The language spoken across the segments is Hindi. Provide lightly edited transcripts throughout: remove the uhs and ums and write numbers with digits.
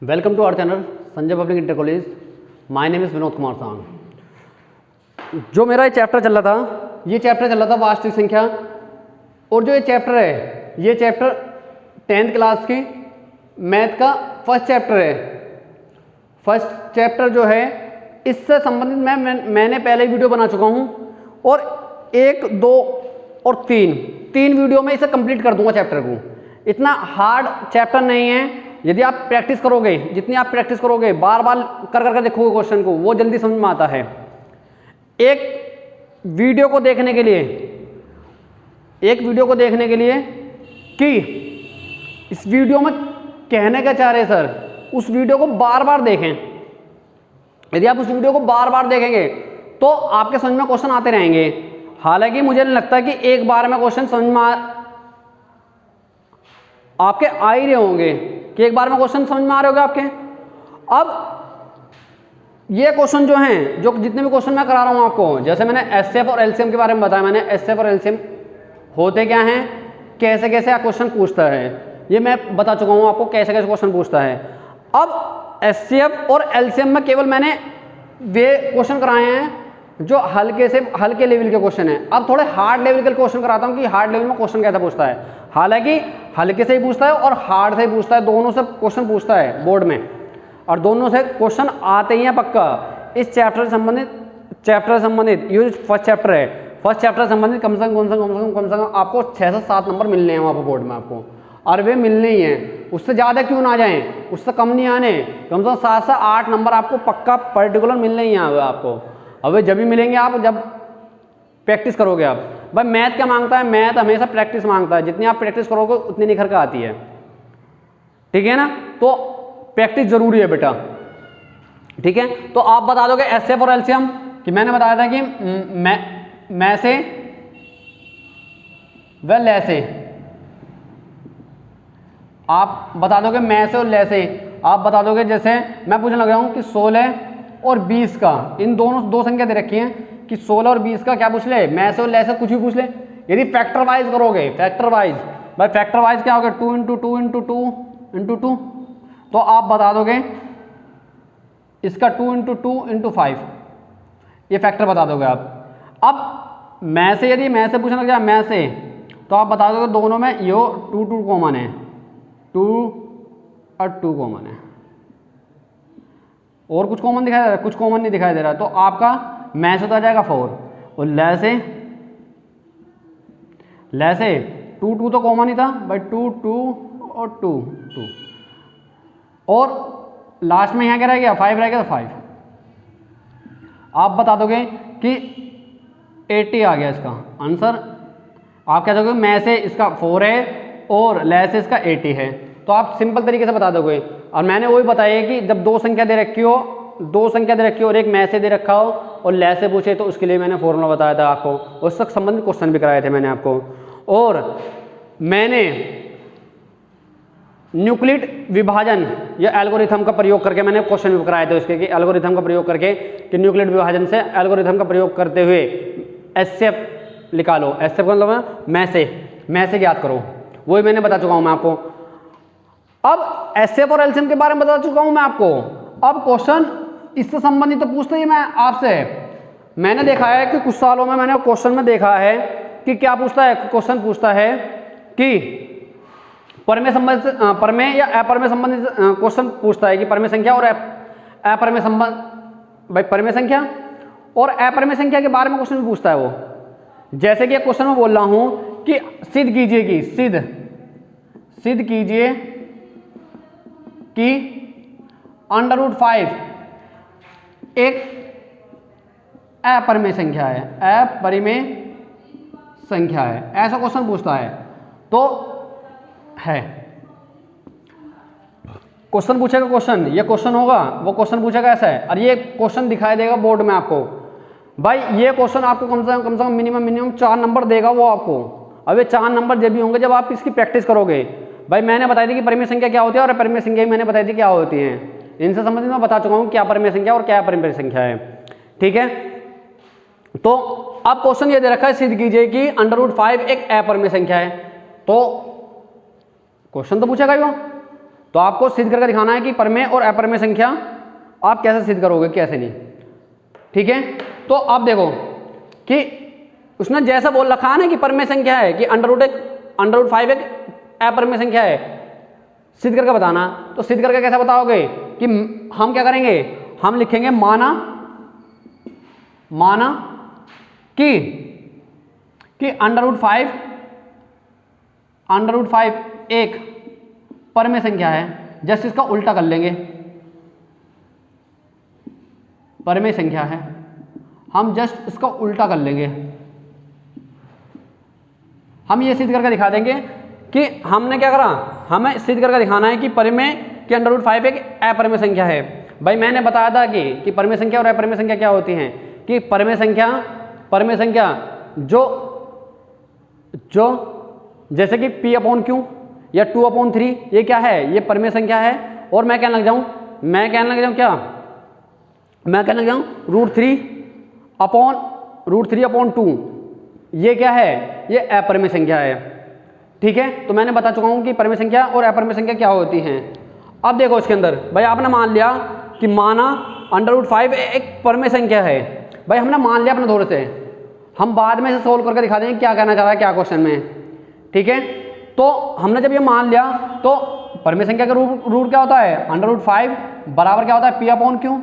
Welcome to our channel Sanjay public inter college. My name is Vinod Kumar सांग। जो मेरा ये चैप्टर चल रहा था, ये चैप्टर चल रहा था वास्तविक संख्या। और जो ये चैप्टर है, ये चैप्टर 10th क्लास की मैथ का फर्स्ट चैप्टर है। फर्स्ट चैप्टर जो है इससे संबंधित मैंने पहले वीडियो बना चुका हूँ और 1, 2 और 3 वीडियो में इसे कंप्लीट कर दूंगा चैप्टर को। इतना हार्ड चैप्टर नहीं है। यदि आप प्रैक्टिस करोगे, जितनी आप प्रैक्टिस करोगे, बार बार कर करके देखोगे क्वेश्चन को, वो जल्दी समझ में आता है। एक वीडियो को देखने के लिए कि इस वीडियो में कहने का चाह रहे सर, उस वीडियो को बार बार देखें। यदि आप उस वीडियो को बार बार देखेंगे तो आपके समझ में क्वेश्चन आते रहेंगे। हालांकि मुझे नहीं लगता कि एक बार में क्वेश्चन समझ में आपके आ ही रहे होंगे, कि एक बार में क्वेश्चन समझ में आ रहे होंगे आपके। अब ये क्वेश्चन जो हैं, जो जितने भी क्वेश्चन मैं करा रहा हूं आपको, जैसे मैंने एचसीएफ और एलसीएम के बारे में बताया, मैंने एचसीएफ और एलसीएम होते क्या हैं, कैसे कैसे क्वेश्चन पूछता है, ये मैं बता चुका हूं आपको कैसे कैसे क्वेश्चन पूछता है। अब एचसीएफ और एलसीएम में केवल मैंने वे क्वेश्चन कराए हैं जो हल्के से हल्के लेवल के क्वेश्चन है। अब थोड़े हार्ड लेवल के क्वेश्चन कराता हूं कि हार्ड लेवल में क्वेश्चन कैसा पूछता है। हालांकि हल्के से ही पूछता है और हार्ड से ही पूछता है, दोनों से क्वेश्चन पूछता है बोर्ड में, और दोनों से क्वेश्चन आते ही हैं पक्का। इस चैप्टर से संबंधित ये फर्स्ट चैप्टर है, फर्स्ट चैप्टर से संबंधित कम से कम आपको 6 से 7 नंबर मिलने हैं वहाँ पर बोर्ड में आपको, और वे मिलने ही हैं। उससे ज़्यादा क्यों ना जाएं, उससे कम नहीं आने, कम से कम 7 से 8 नंबर आपको पक्का पर्टिकुलर मिलने ही हैं आपको। अब वे जब भी मिलेंगे आप जब प्रैक्टिस करोगे। आप भाई मैथ क्या मांगता है, मैथ हमेशा प्रैक्टिस मांगता है। जितनी आप प्रैक्टिस करोगे उतनी निखर कर आती है, ठीक है ना। तो प्रैक्टिस जरूरी है बेटा, ठीक है। तो आप बता दोगे एचसीएफ और एलसीएम कि मैंने बताया था कि मैं से व ले से, आप बता दोगे मैं से और ले से। आप बता दोगे, जैसे मैं पूछने लगा हूं कि 16 और 20 का, इन दोनों दो संख्या दे रखी हैं कि 16 और 20 का क्या पूछ ले, मैं से और ले से कुछ भी पूछ ले। यदि फैक्टर वाइज करोगे, फैक्टर वाइज, भाई फैक्टर वाइज क्या होगा, 2 × 2 × 2 × 2, तो आप बता दोगे इसका 2 × 2 × 5, ये फैक्टर बता दोगे आप। अब मैं से, यदि मैं से पूछना क्या, मैं से, तो आप बता दोगे दोनों में यो 2 कॉमन है, 2 और 2 कॉमन है, और कुछ कॉमन दिखाई दे रहा है, कुछ कॉमन नहीं दिखाई दे रहा है। तो आपका मैं से तो आ जाएगा 4, और ले से 2 तो कॉमन ही था भाई, 2 और 2, और लास्ट में यहाँ क्या रह गया, 5 रह गया, तो 5। आप बता दोगे कि 80 आ गया इसका आंसर। आप क्या दोगे, मैं से इसका 4 है और ले से इसका 80 है, तो आप सिंपल तरीके से बता दोगे। और मैंने वही बताया कि जब दो संख्या दे रखी हो और एक मैं से दे रखा हो और ले से पूछे, तो उसके लिए मैंने फॉर्मूला बताया था आपको, उससे संबंधित क्वेश्चन भी कराए थे मैंने आपको। और मैंने न्यूक्लिड विभाजन या एल्गोरिथम का प्रयोग करके मैंने क्वेश्चन भी कराए थे उसके, कि एल्गोरिथम का प्रयोग करके, कि न्यूक्लिड विभाजन से एल्गोरिथम का प्रयोग करते हुए एचसीएफ निकालो। एचसीएफ का मतलब मैं से ज्ञात करो, वही मैंने बता चुका हूं मैं आपको। अब एचसीएफ और एलसीएम के बारे में बता चुका हूं मैं आपको। अब क्वेश्चन इससे संबंधित तो पूछते ही मैं आपसे, मैंने देखा है कि कुछ सालों में मैंने क्वेश्चन में देखा है कि क्या पूछता है, क्वेश्चन पूछता है कि परमेय या अपरमेय संबंधित क्वेश्चन पूछता है कि परमेय संख्या और अपरमेय संबंध, भाई परमेय संख्या और अपरमेय संख्या के बारे में क्वेश्चन पूछता है वो। जैसे कि क्वेश्चन में बोल रहा हूं कि सिद्ध कीजिए कि √5 एक अपरिमेय संख्या है, ऐसा क्वेश्चन पूछता है। तो है क्वेश्चन पूछेगा, ये क्वेश्चन होगा, वो क्वेश्चन पूछेगा ऐसा है, और ये क्वेश्चन दिखाई देगा बोर्ड में आपको। भाई ये क्वेश्चन आपको कम से कम मिनिमम 4 नंबर देगा वो आपको। अब ये 4 नंबर जब भी होंगे जब आप इसकी प्रैक्टिस करोगे। भाई मैंने बताई थी कि परिमेय संख्या क्या होती है और अपरिमेय संख्या मैंने बताई थी क्या होती है। इनसे संबंधित मैं बता चुका हूं क्या परिमेय संख्या और क्या अपरिमेय संख्या है, ठीक है। तो अब क्वेश्चन ये दे रखा है, सिद्ध कीजिए कि √5 एक अपरिमेय संख्या है। तो क्वेश्चन तो पूछेगा ही वो, तो आपको सिद्ध करके दिखाना है कि परमेय और अपरमेय संख्या आप कैसे सिद्ध करोगे, कैसे नहीं। ठीक है, तो आप देखो कि उसने जैसा बोल रखा है ना कि परमेय संख्या है कि √5 एक अपरमेय संख्या है, सिद्ध करके बताना। तो सिद्ध करके कैसे बताओगे कि हम क्या करेंगे, हम लिखेंगे माना कि √5 एक परमेय संख्या है। जस्ट इसका उल्टा कर लेंगे, परमेय संख्या है, हम जस्ट इसका उल्टा कर लेंगे। हम ये सिद्ध करके दिखा देंगे कि हमने क्या करा, हमें सिद्ध करके दिखाना है कि परमेय के √5 एक अपरमेय संख्या है। भाई मैंने बताया था कि परमेय संख्या और अपरमेय संख्या क्या होती हैं, कि परमेय संख्या जो जैसे कि p/q या 2/3 ये क्या है, ये परमेय संख्या है। और मैं कहने लग जाऊं क्या, मैं कहने लग जाऊं √3/2 ये क्या है, ये अपरमेय संख्या है। ठीक है, तो मैंने बता चुका हूं कि परमेय संख्या और अपरमेय संख्या क्या होती हैं। अब देखो इसके अंदर, भाई आपने मान लिया कि माना √5 एक परमेय संख्या है। भाई हमने मान लिया अपने दौर से, हम बाद में से सोल्व करके दिखा देंगे क्या कहना चाह रहा है क्या क्वेश्चन में। ठीक है, तो हमने जब ये मान लिया तो परमेय संख्या का रूट क्या होता है, √5 बराबर क्या होता है, p/q।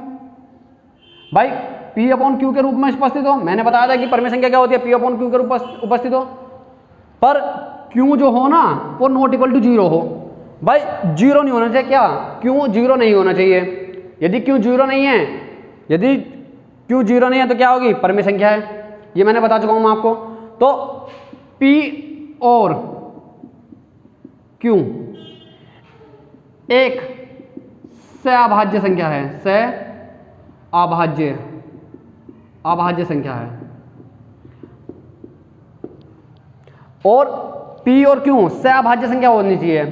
भाई p/q के रूप में उपस्थित हो, मैंने बताया था कि परमेय संख्या क्या होती है, p/q के रूप में उपस्थित हो, पर q जो हो ना वो ≠ 0 हो। भाई 0 नहीं होना चाहिए, क्या q 0 नहीं होना चाहिए। यदि q 0 नहीं है तो क्या होगी, परमेय संख्या है। ये मैंने बता चुका हूं आपको। तो p और q एक सहअभाज्य संख्या है, अभाज्य संख्या है। और p और q सहअभाज्य संख्या होनी चाहिए,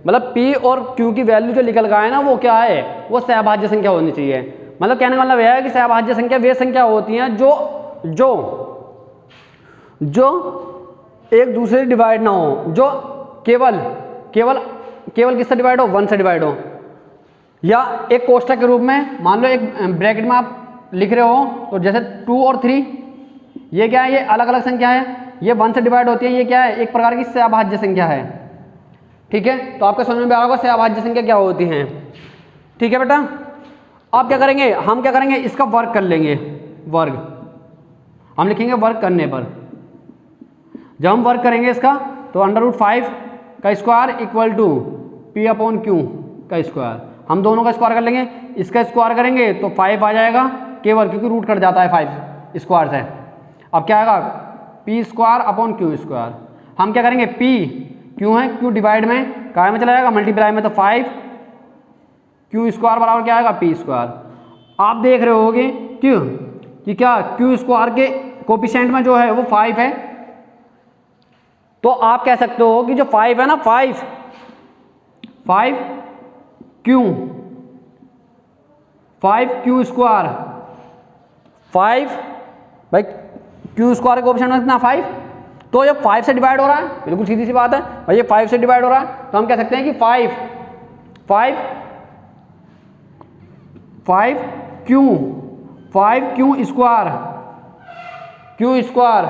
मतलब p और q की वैल्यू जो निकल गया है ना वो क्या है, वो सहअभाज्य संख्या होनी चाहिए। मतलब कहने का मतलब यह है कि सहअभाज्य संख्या वे संख्या होती हैं जो एक दूसरे से डिवाइड ना हो, जो केवल किससे डिवाइड हो, 1 से डिवाइड हो। या एक कोष्ठक के रूप में मान लो, एक ब्रैकेट में आप लिख रहे हो तो जैसे 2 और 3 ये क्या है, ये अलग अलग संख्या है, ये 1 से डिवाइड होती है, ये क्या है, एक प्रकार की सहअभाज्य संख्या है। ठीक है, तो आपके समझ में आ रहा होगा सहअभाज्य संख्या क्या होती हैं। ठीक है बेटा, आप क्या करेंगे, हम क्या करेंगे, इसका वर्ग कर लेंगे। वर्ग हम लिखेंगे वर्ग करने पर, जब हम वर्ग करेंगे इसका तो √5 का स्क्वायर इक्वल टू p/q का स्क्वायर, हम दोनों का स्क्वायर कर लेंगे। इसका स्क्वायर करेंगे तो 5 आ जाएगा केवल, क्योंकि रूट कट जाता है 5 स्क्वायर से। अब क्या आएगा, p²/q²। हम क्या करेंगे, p क्यों है, q डिवाइड में काय में चला जाएगा, मल्टीप्लाई में, तो 5q² बराबर क्या आएगा, p²। आप देख रहे होगे कि क्या q² के कोफिशिएंट में जो है वो 5 है। तो आप कह सकते हो कि जो 5 है ना, 5q स्क्वायर, 5 भाई q² के कोफिशिएंट में कितना 5, तो ये 5 से डिवाइड हो रहा है, बिल्कुल सीधी सी बात है भाई, ये 5 से डिवाइड हो रहा है। तो हम कह सकते हैं कि 5q स्क्वायर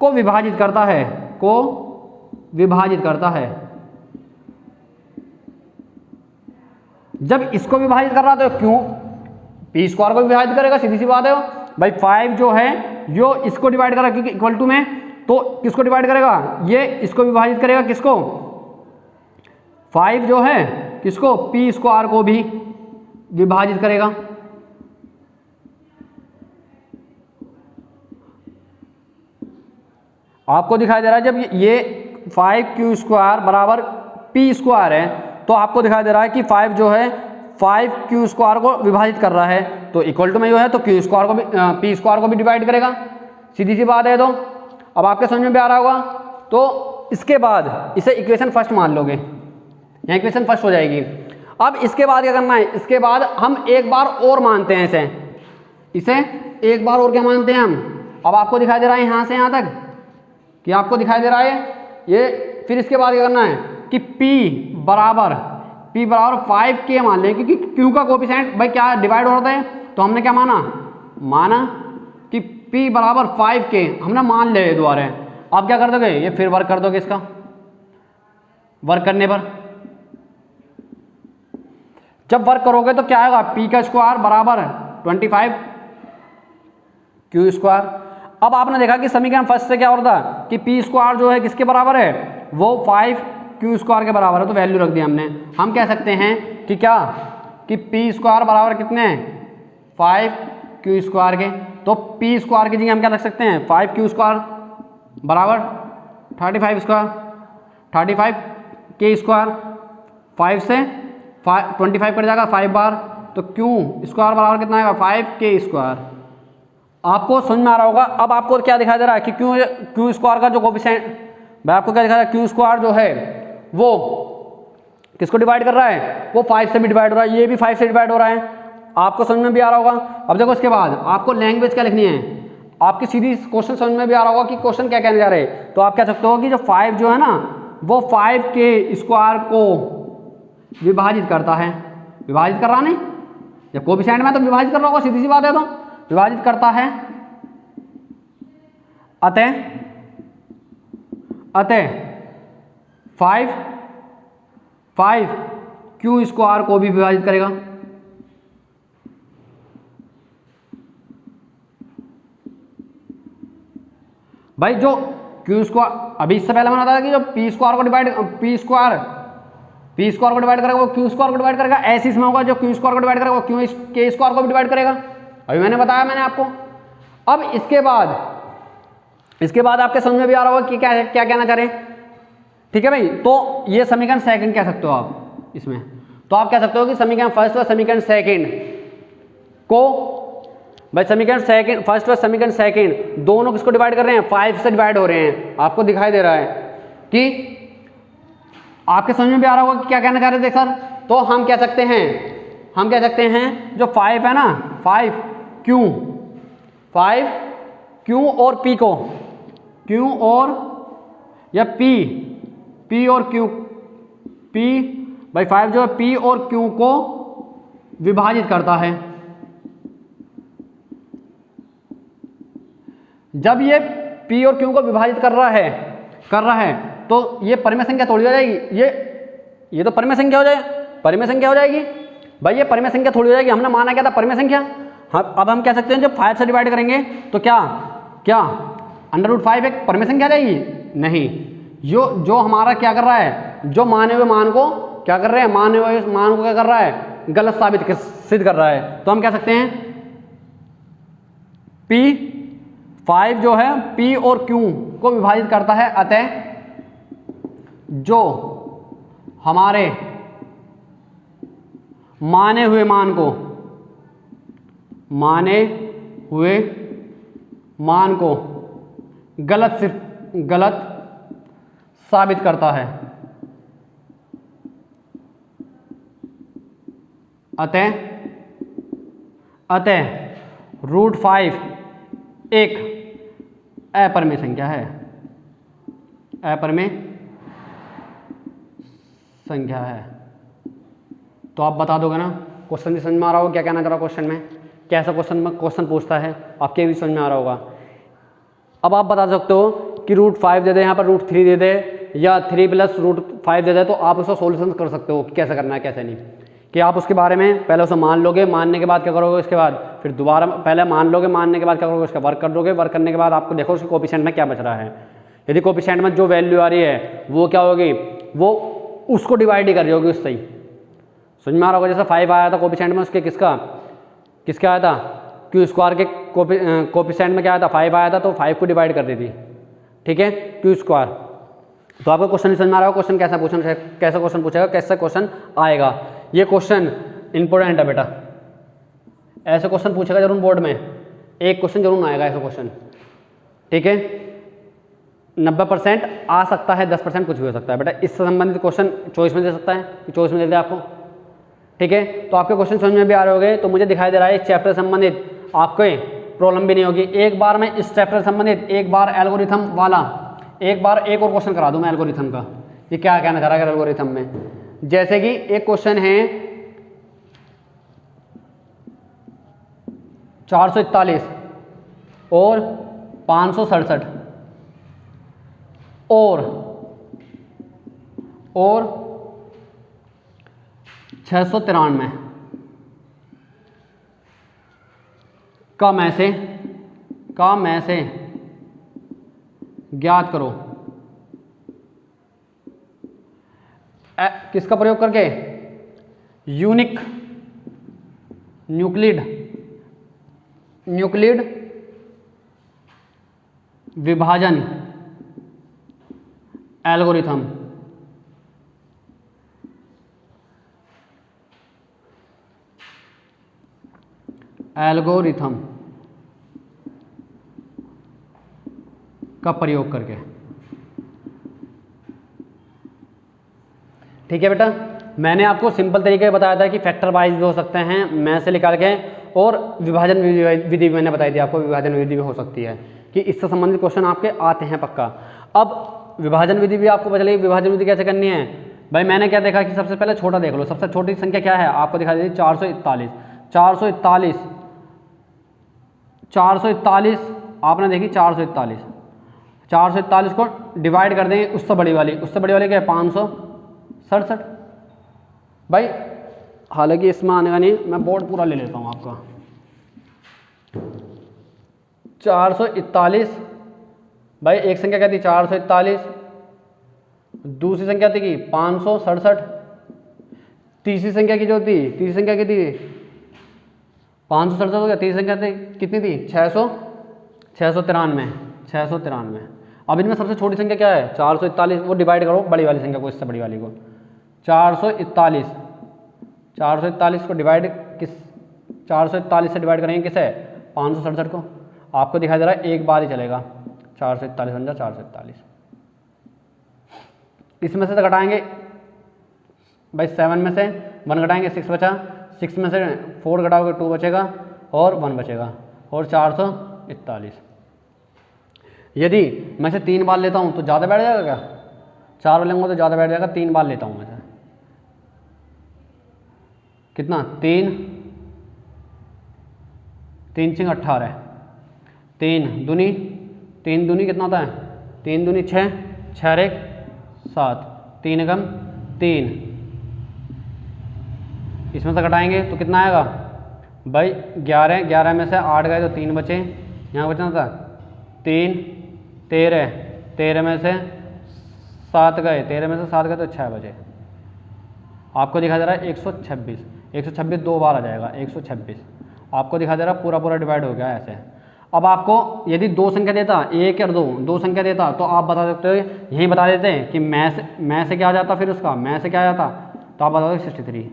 को विभाजित करता है, जब इसको विभाजित कर रहा तो क्यों p² को विभाजित करेगा, सीधी सी बात है भाई। 5 जो है यो इसको डिवाइड करेगा, क्योंकि इक्वल टू में, तो किसको डिवाइड करेगा, ये इसको विभाजित करेगा, किसको, 5 जो है किसको, p² को भी विभाजित करेगा। आपको दिखाई दे रहा है जब ये 5q² बराबर p² है, तो आपको दिखाई दे रहा है कि 5 जो है 5q² को विभाजित कर रहा है, तो इक्वल टू में जो है तो q² को भी p² को भी डिवाइड करेगा, सीधी सी बात है। तो अब आपके समझ में भी आ रहा होगा। तो इसके बाद इसे इक्वेशन फर्स्ट मान लोगे, यहाँ इक्वेशन फर्स्ट हो जाएगी। अब इसके बाद क्या करना है, इसके बाद हम एक बार और मानते हैं इसे एक बार और क्या मानते हैं हम। अब आपको दिखाई दे रहा है यहाँ से यहाँ तक कि आपको दिखाई दे रहा है ये, फिर इसके बाद क्या करना है कि p बराबर P बराबर 5K मान लें, क्योंकि Q का कोफिशिएंट भाई क्या डिवाइड हो रहा है, तो हमने क्या माना कि P बराबर 5K हमने मान ले द्वारा। आप क्या कर दोगे, ये फिर वर्क कर दोगे, इसका वर्क करने पर जब वर्क करोगे तो क्या आएगा, P का स्क्वायर बराबर 25 Q स्क्वायर। अब आपने देखा कि समीकरण फर्स्ट से क्या हो रहा था कि P स्क्वायर जो है किसके बराबर है, वो 5Q स्क्वायर के बराबर है, तो वैल्यू रख दी हमने। हम कह सकते हैं कि क्या कि P स्क्वायर बराबर कितने हैं, 5Q स्क्वायर के। तो P स्क्वायर की जगह हम क्या रख सकते हैं, 5Q स्क्वायर बराबर 35 स्क्वायर, 35K स्क्वायर, 5 से 25 कट जाएगा 5 बार, तो Q स्क्वायर बराबर कितना आएगा, 5K स्क्वायर। आपको समझ में आ रहा होगा। अब आपको क्या दिखाई दे रहा है कि Q स्क्वायर का जो कोफिशिएंट, मैं आपको क्या दिखा रहा है, Q स्क्वायर जो है वो किसको डिवाइड कर रहा है, वो 5 से भी डिवाइड हो रहा है, ये भी 5 से डिवाइड हो रहा है। आपको समझ में भी आ रहा होगा। अब देखो इसके बाद आपको लैंग्वेज क्या लिखनी है, आपकी सीधी क्वेश्चन समझ में भी आ रहा होगा कि क्वेश्चन क्या कहने जा रहे हैं। तो आप कह सकते हो कि जो 5 जो है ना, वो 5K स्क्वायर को विभाजित करता है। विभाजित कर रहा नहीं, जब कोफिशिएंट में तो विभाजित कर रहा होगा, सीधी सी बात है, तो विभाजित करता है। अतः 5 Q स्क्वायर को भी विभाजित करेगा। भाई जो Q स्क्वायर, अभी इससे पहले मैंने बताया कि जो P स्क्वायर को डिवाइड करेगा वो Q स्क्वायर को डिवाइड करेगा। ऐसे इसमें होगा जो Q स्क्वायर को डिवाइड करेगा वो K स्क्वायर को भी डिवाइड करेगा। अभी मैंने बताया मैंने आपको। अब इसके बाद आपके समझ में भी आ रहा होगा कि क्या कहना चाह रहे हैं। ठीक है भाई, तो ये समीकरण सेकंड कह सकते हो आप इसमें। तो आप कह सकते हो कि समीकरण फर्स्ट व समीकरण सेकंड को, भाई समीकरण सेकंड फर्स्ट व समीकरण सेकंड दोनों किसको डिवाइड कर रहे हैं, 5 से डिवाइड हो रहे हैं। आपको दिखाई दे रहा है कि आपके समझ में भी आ रहा होगा कि क्या कहना चाह रहे थे सर। तो हम कह सकते हैं जो 5 है ना, 5Q और P को, Q और या P और Q, P भाई 5 जो है P और Q को विभाजित करता है। जब ये P और Q को विभाजित कर रहा है तो ये परिमेय संख्या थोड़ी हो जाएगी, ये तो परिमेय संख्या हो जाएगी भाई, ये परिमेय संख्या थोड़ी हो जाएगी। हमने माना क्या था, परिमेय संख्या। अब हम कह सकते हैं जब 5 से डिवाइड करेंगे तो क्या √5 एक परिमेय संख्या आ जाएगी, नहीं। जो हमारा क्या कर रहा है, जो माने हुए मान को क्या कर रहे हैं, माने हुए मान को क्या कर रहा है, गलत सिद्ध कर रहा है। तो हम कह सकते हैं P5 जो है P और Q को विभाजित करता है। अतः जो हमारे माने हुए मान को गलत साबित करता है। अतः √5 एक अपरिमेय संख्या है, तो आप बता दोगे ना। क्वेश्चन भी समझ में आ रहा होगा क्या कहना चाह रहा क्वेश्चन में, कैसा क्वेश्चन पूछता है, आपके भी समझ में आ रहा होगा। अब आप बता सकते हो कि √5 दे दे, यहाँ पर √3 दे दे या 3 + √5 दे दे, तो आप उसका सॉल्यूशन कर सकते हो कि कैसे करना है कैसे नहीं, कि आप उसके बारे में पहले उसे मान लोगे, मानने के बाद क्या करोगे, उसके बाद फिर दोबारा पहले मान लोगे, मानने के बाद क्या करोगे, उसका वर्क कर दोगे, वर्क करने के बाद आपको देखो उसके कोफिशिएंट में क्या बच रहा है। यदि कोफिशिएंट में जो वैल्यू आ रही है वो क्या होगी, वो उसको डिवाइड ही कर रही होगी उससे ही। समझ में आ रहा होगा। जैसे 5 आया था कोफिशिएंट में, उसके किसका आया था, Q स्क्वायर के कोफिशिएंट में क्या आया था, 5 आया था, तो 5 को डिवाइड कर दी थी। ठीक है, Q स्क्वायर। तो आपको क्वेश्चन समझ में आ रहा होगा, क्वेश्चन कैसा क्वेश्चन पूछेगा, कैसा क्वेश्चन आएगा। ये क्वेश्चन इंपॉर्टेंट है बेटा, ऐसे क्वेश्चन पूछेगा जरूर बोर्ड में, एक क्वेश्चन जरूर आएगा ऐसा क्वेश्चन। ठीक है, 90% आ सकता है, 10% कुछ भी हो सकता है बेटा। इससे संबंधित क्वेश्चन चॉइस में दे सकता है, चॉइस में दे दे आपको। ठीक है, तो आपके क्वेश्चन समझ में भी आ रहे होंगे। तो मुझे दिखाई दे रहा है इस चैप्टर से संबंधित आपको प्रॉब्लम भी नहीं होगी। एक बार मैं इस चैप्टर से संबंधित एक बार एल्गोरिथम वाला एक और क्वेश्चन करा दूं मैं एल्गोरिथम का, ये क्या कहना चाह रहा है एल्गोरिथम में। जैसे कि एक क्वेश्चन है 441 और 567 और 693 का में से ज्ञात करो। किसका प्रयोग करके? यूनिक न्यूक्लिड विभाजन एल्गोरिथम। का प्रयोग करके। ठीक है बेटा, मैंने आपको सिंपल तरीके बताया था कि फैक्टर वाइज भी हो सकते हैं मैं से निकाल के, और विभाजन विधि मैंने बताई थी आपको, विभाजन विधि भी हो सकती है कि इससे संबंधित क्वेश्चन आपके आते हैं पक्का। अब विभाजन विधि भी आपको पता चलेगी, विभाजन विधि कैसे करनी है भाई। मैंने क्या देखा कि सबसे पहले छोटा देख लो, सबसे छोटी संख्या क्या है आपको दिखा दी 441 आपने देखी 441 को डिवाइड कर देंगे उससे बड़ी वाली क्या है 567 भाई। हालांकि इसमें आने का नहीं, मैं बोर्ड पूरा ले लेता हूँ आपका। 441 भाई, एक संख्या क्या थी 441, दूसरी संख्या थी कि 567, तीसरी संख्या की जो थी, तीसरी संख्या की थी 567 हो गया, तीसरी संख्या थी कितनी थी 693। अब इनमें सबसे छोटी संख्या क्या है 441, वो डिवाइड करो बड़ी वाली संख्या को इससे बड़ी वाली को। 441 को डिवाइड 441 से डिवाइड करेंगे किसे 567 को। आपको दिखाई दे रहा है एक बार ही चलेगा, 441 बन जाए 441। इसमें से तो घटाएंगे भाई 7 में से 1 घटाएंगे 6 बचा, 6 में से 4 घटाओगे 2 बचेगा और 1 बचेगा, और 441। यदि मैं से 3 बार लेता हूँ तो ज़्यादा बैठ जाएगा क्या? 4 बार लेंगे तो ज़्यादा बैठ जाएगा, 3 बार लेता हूँ मैं से कितना 3 3 18, 3 दूनी कितना होता है 3 दूनी 6, 6 1 7, 3 एकम 3। इसमें से घटाएंगे तो कितना आएगा भाई 11 में से 8 गए तो 3 बचे, यहाँ बचना था 3 13 में से 7 गए, 13 में से 7 गए तो 6 बचे। आपको दिखा दे रहा है 126 दो बार आ जाएगा 126। आपको दिखा दे रहा है पूरा डिवाइड हो गया ऐसे। अब आपको यदि 2 संख्या देता, 1 और 2 संख्या देता तो आप बता सकते हो, यही बता देते हैं कि मैं से क्या आ जाता, फिर उसका मैं से क्या आ जाता, तो आप बता दो 63।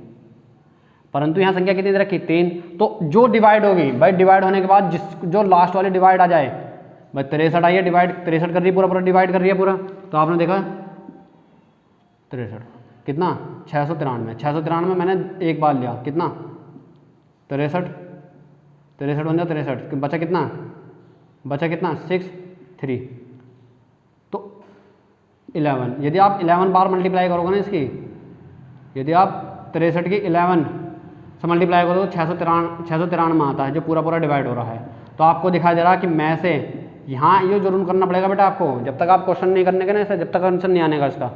परंतु यहाँ संख्या कितनी दे रखी 3, तो जो डिवाइड होगी भाई, डिवाइड होने के बाद जो लास्ट वाली डिवाइड आ जाए भाई 63 आई है, डिवाइड 63 कर रही है, पूरा डिवाइड कर रही है पूरा, तो आपने देखा 63 कितना 693 मैंने एक बार लिया कितना 63 बन जाए 63, बचा कितना 6 3, तो 11। यदि आप 11 बार मल्टीप्लाई करोगे ना इसकी, यदि आप 63 की 11 से मल्टीप्लाई करो तो 693 आता है, जो पूरा डिवाइड हो रहा है। तो आपको दिखाई दे रहा है कि मैं से यहाँ ये जरूर करना पड़ेगा बेटा आपको, जब तक आप क्वेश्चन नहीं करने के ना, जब तक आंसर नहीं आने का इसका,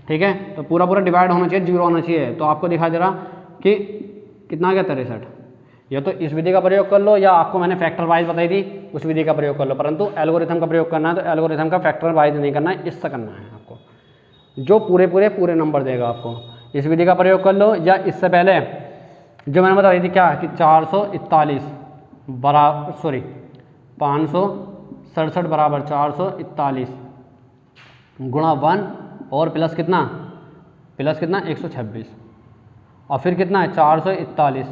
ठीक है। तो पूरा डिवाइड होना चाहिए, 0 होना चाहिए। तो आपको दिखाई दे रहा कि कितना आ गया 63। या तो इस विधि का प्रयोग कर लो, या आपको मैंने फैक्टर वाइज बताई थी उस विधि का प्रयोग कर लो, परंतु एल्गोरिथम का प्रयोग करना है तो एल्गोरिथम का फैक्टर वाइज नहीं करना है, इससे करना है आपको, जो पूरे नंबर देगा आपको। इस विधि का प्रयोग कर लो, या इससे पहले जो मैंने बताई थी क्या कि 567 बराबर 441 गुणा 1 और प्लस कितना 126, और फिर कितना है 441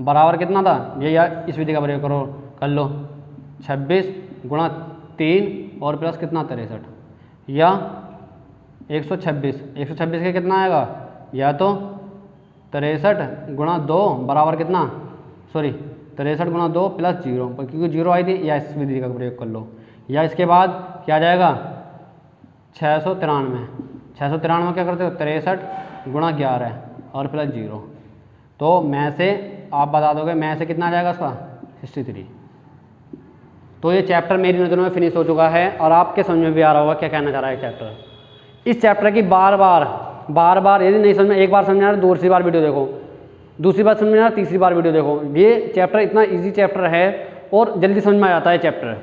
बराबर कितना था ये, या इस विधि का प्रयोग कर लो 26 गुणा 3 और प्लस कितना 63, या 126 के कितना आएगा, या तो 63 गुणा 2 बराबर कितना 63 गुणा 2 प्लस 0, क्योंकि 0 आई थी, या इस विधि का प्रयोग कर लो। या इसके बाद क्या आ जाएगा 693 क्या करते हो 63 गुणा 11 और प्लस 0, तो मैं से आप बता दोगे मैं से कितना आ जाएगा इसका 63। तो ये चैप्टर मेरी नज़रों में फिनिश हो चुका है और आपके समझ में भी आ रहा होगा क्या कहना चाह रहा है चैप्टर। इस चैप्टर की बार बार यदि नहीं समझ में, एक बार समझना है दूसरी बार वीडियो देखो, दूसरी बार समझना है तीसरी बार वीडियो देखो। ये चैप्टर इतना ईजी चैप्टर है और जल्दी समझ में आ जाता है चैप्टर।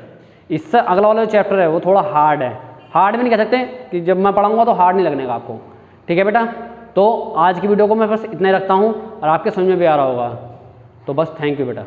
इससे अगला वाला जो चैप्टर है वो थोड़ा हार्ड है, हार्ड भी नहीं कह सकते कि जब मैं पढ़ाऊँगा तो हार्ड नहीं लगने का आपको। ठीक है बेटा, तो आज की वीडियो को मैं बस इतना ही रखता हूँ और आपके समझ में भी आ रहा होगा। तो बस थैंक यू बेटा।